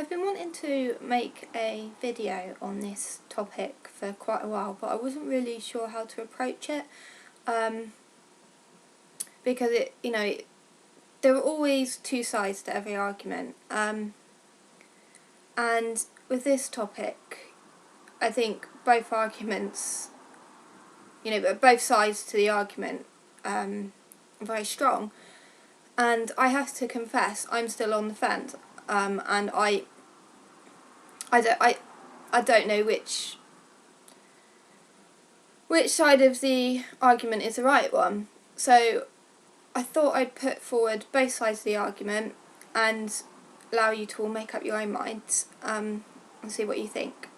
I've been wanting to make a video on this topic for quite a while, but I wasn't really sure how to approach it, because there are always two sides to every argument, and with this topic, I think both arguments, both sides to the argument are very strong, and I have to confess I'm still on the fence, and I don't know which side of the argument is the right one. So I thought I'd put forward both sides of the argument and allow you to all make up your own minds, and see what you think.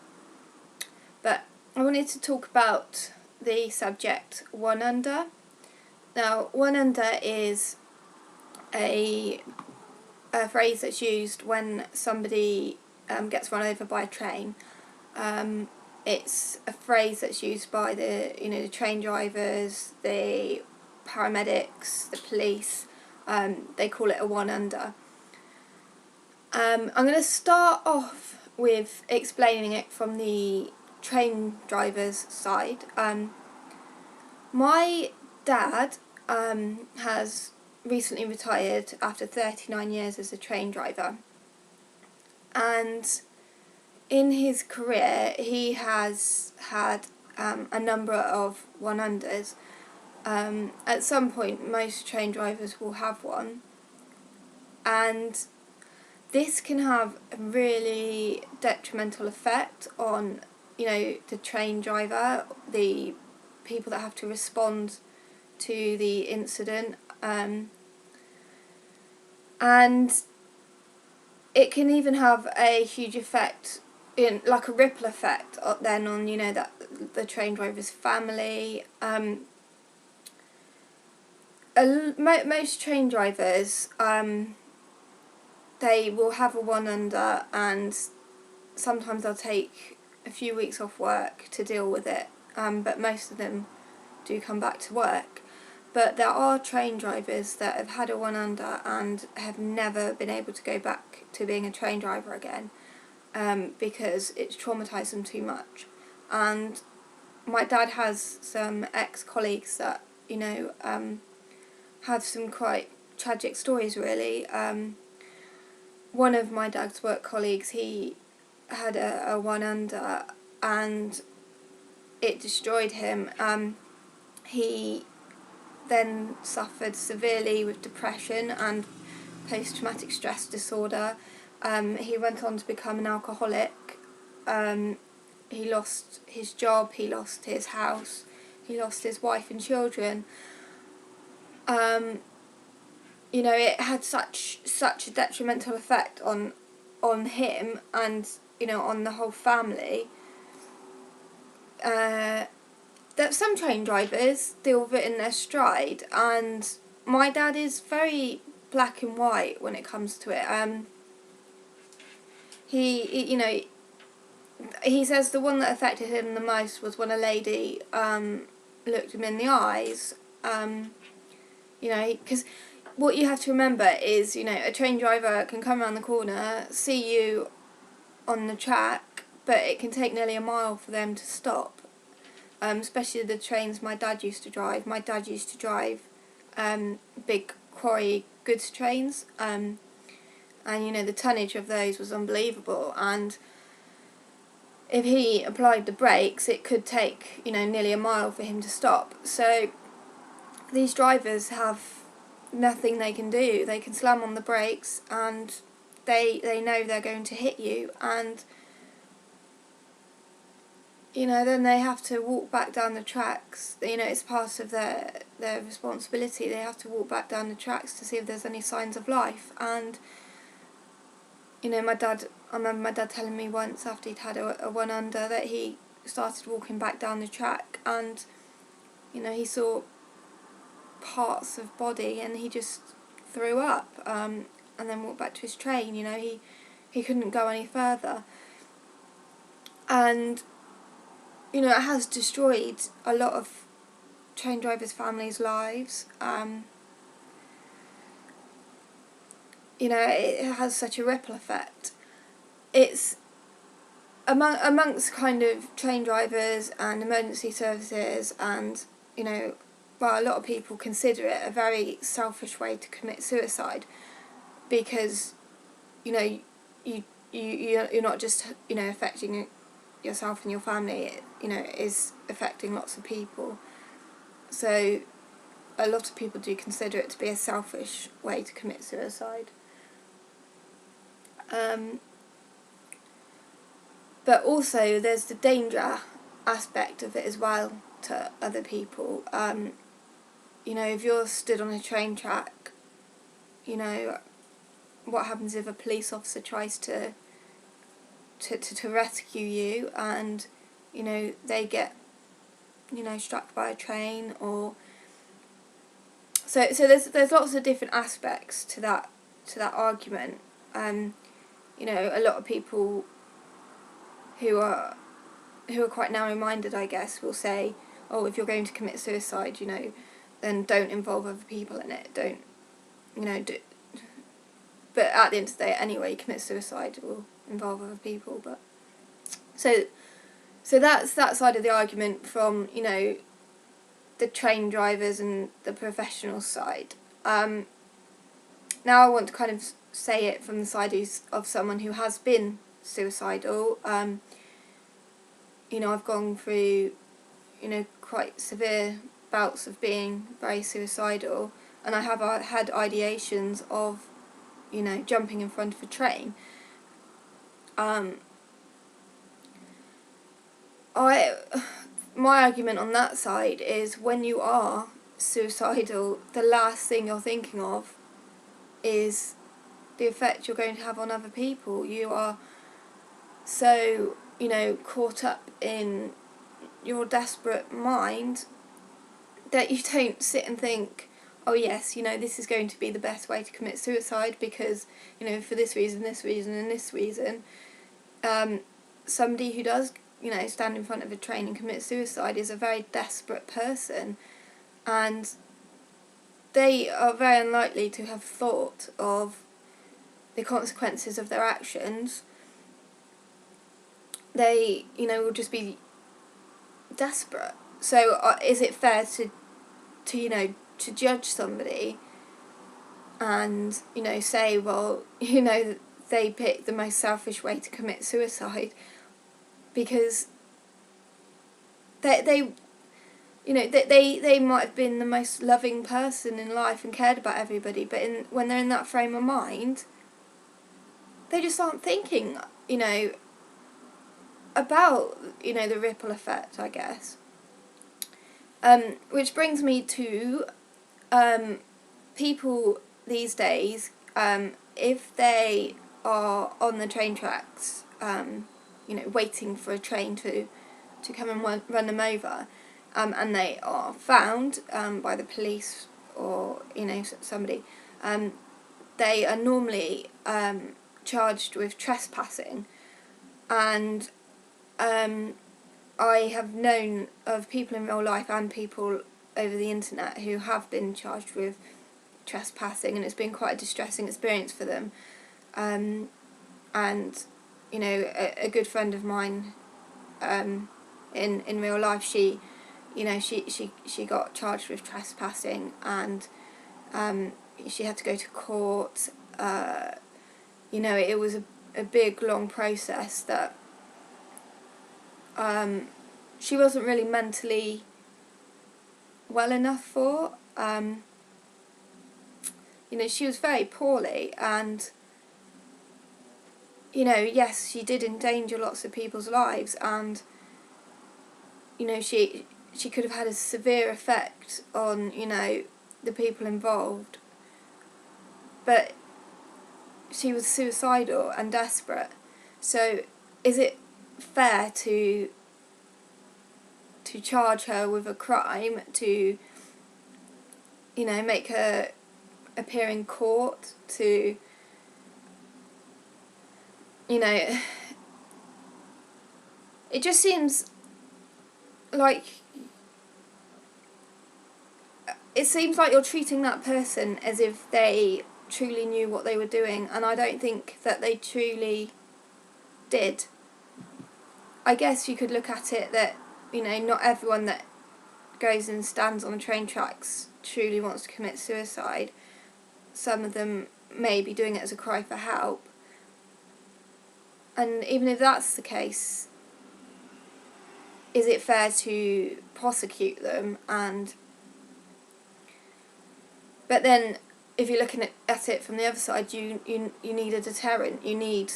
But I wanted to talk about the subject one under. Now, one under is a phrase that's used when somebody gets run over by a train. It's a phrase that's used by the train drivers, the paramedics, the police. They call it a one under. I'm going to start off with explaining it from the train driver's side. My dad has recently retired after 39 years as a train driver, and in his career he has had a number of one-unders. At some point most train drivers will have one, and this can have a really detrimental effect on the train driver, the people that have to respond to the incident, and it can even have a huge effect, like a ripple effect then on the train driver's family. Most train drivers, they will have a one under, and sometimes they'll take a few weeks off work to deal with it, but most of them do come back to work. But there are train drivers that have had a one under and have never been able to go back to being a train driver again, because it's traumatised them too much. And my dad has some ex-colleagues that have some quite tragic stories, really. One of my dad's work colleagues, he had a one under and it destroyed him. He then suffered severely with depression and post-traumatic stress disorder. He went on to become an alcoholic. He lost his job, he lost his house, he lost his wife and children. It had such a detrimental effect on him and on the whole family, that some train drivers deal with it in their stride, and my dad is very black and white when it comes to it. He says the one that affected him the most was when a lady looked him in the eyes. Because what you have to remember is, a train driver can come around the corner, see you on the track, but it can take nearly a mile for them to stop. Especially the trains my dad used to drive. My dad used to drive big quarry goods trains, and the tonnage of those was unbelievable, and if he applied the brakes it could take nearly a mile for him to stop. So these drivers have nothing they can do. They can slam on the brakes and they know they're going to hit you, and then they have to walk back down the tracks. It's part of their responsibility. They have to walk back down the tracks to see if there's any signs of life. And I remember my dad telling me once, after he'd had a one under, that he started walking back down the track and he saw parts of body and he just threw up, and then walked back to his train. He couldn't go any further, and it has destroyed a lot of train drivers' families' lives. It has such a ripple effect. it's amongst kind of train drivers and emergency services, and a lot of people consider it a very selfish way to commit suicide, because you're not just affecting yourself and your family. It is affecting lots of people. So a lot of people do consider it to be a selfish way to commit suicide. But also there's the danger aspect of it as well to other people. If you're stood on a train track, what happens if a police officer tries to rescue you, and they get struck by a train, or so there's lots of different aspects to that argument. A lot of people who are quite narrow-minded, I guess, will say, oh, if you're going to commit suicide, then don't involve other people in it. Don't, but at the end of the day, anyway, commit suicide will involve other people. But so that's that side of the argument from the train drivers and the professional side. Now I want to kind of say it from the side of someone who has been suicidal. I've gone through quite severe bouts of being very suicidal, and I have had ideations of jumping in front of a train. My argument on that side is, when you are suicidal, the last thing you're thinking of is the effect you're going to have on other people. You are so caught up in your desperate mind that you don't sit and think, oh yes, this is going to be the best way to commit suicide, because for this reason, and this reason. Somebody who does stand in front of a train and commit suicide is a very desperate person, and they are very unlikely to have thought of the consequences of their actions. They will just be desperate. So is it fair to judge somebody and say, well, they picked the most selfish way to commit suicide because they might have been the most loving person in life and cared about everybody, but when they're in that frame of mind, they just aren't thinking about the ripple effect, I guess. Which brings me to people these days, if they are on the train tracks, waiting for a train to come and run them over, and they are found by the police or somebody, they are normally charged with trespassing, and I have known of people in real life and people over the internet who have been charged with trespassing, and it's been quite a distressing experience for them. And a good friend of mine in real life, she got charged with trespassing, and she had to go to court. It was a big, long process that she wasn't really mentally well enough for. She was very poorly, and yes, she did endanger lots of people's lives, and she could have had a severe effect on the people involved, but she was suicidal and desperate. So is it fair to charge her with a crime, to make her appear in court, to it just seems like you're treating that person as if they truly knew what they were doing, and I don't think that they truly did. I guess you could look at it that, you know, not everyone that goes and stands on the train tracks truly wants to commit suicide. Some of them may be doing it as a cry for help. And even if that's the case, is it fair to prosecute them? But then, if you're looking at it from the other side, you need a deterrent. You need,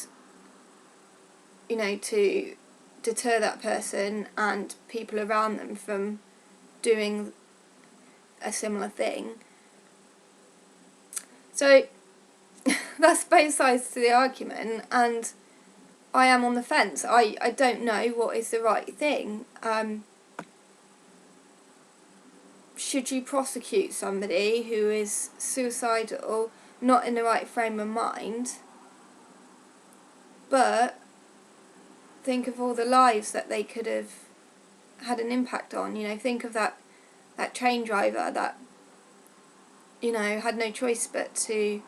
you know, to deter that person and people around them from doing a similar thing. So that's both sides to the argument, and I am on the fence. I don't know what is the right thing. Should you prosecute somebody who is suicidal, not in the right frame of mind, but think of all the lives that they could have had an impact on? You know, think of that train driver that, you know, had no choice but to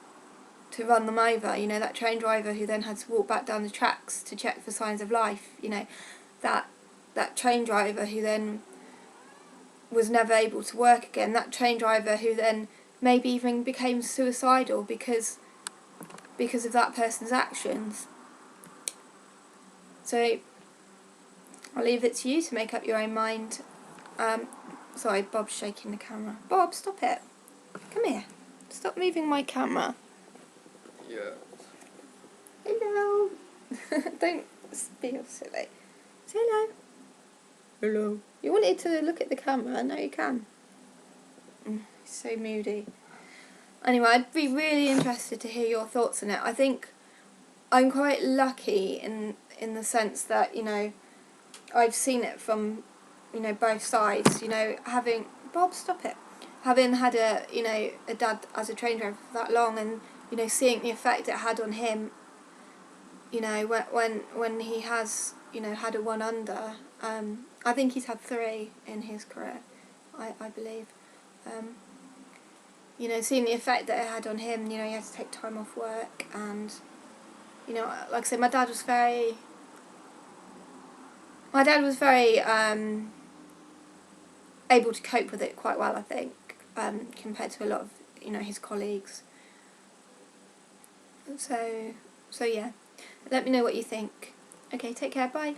run them over. You know, that train driver who then had to walk back down the tracks to check for signs of life. You know, that train driver who then was never able to work again. That train driver who then maybe even became suicidal because of that person's actions. So I'll leave it to you to make up your own mind. Sorry, Bob's shaking the camera. Bob, stop it. Come here. Stop moving my camera. Yeah. Hello. Don't feel silly. Say hello. Hello. You wanted to look at the camera, now you can. He's so moody. Anyway, I'd be really interested to hear your thoughts on it. I think I'm quite lucky in the sense that, you know, I've seen it from, you know, both sides. You know, having Bob, stop it. Having had a dad as a train driver for that long, and, you know, seeing the effect it had on him. You know, when he has, you know, had a one under. I think he's had 3 in his career, I believe. You know, seeing the effect that it had on him, you know, he had to take time off work, and, you know, like I said, my dad was very able to cope with it quite well, I think, compared to a lot of, you know, his colleagues. So yeah, let me know what you think. Okay, take care, bye.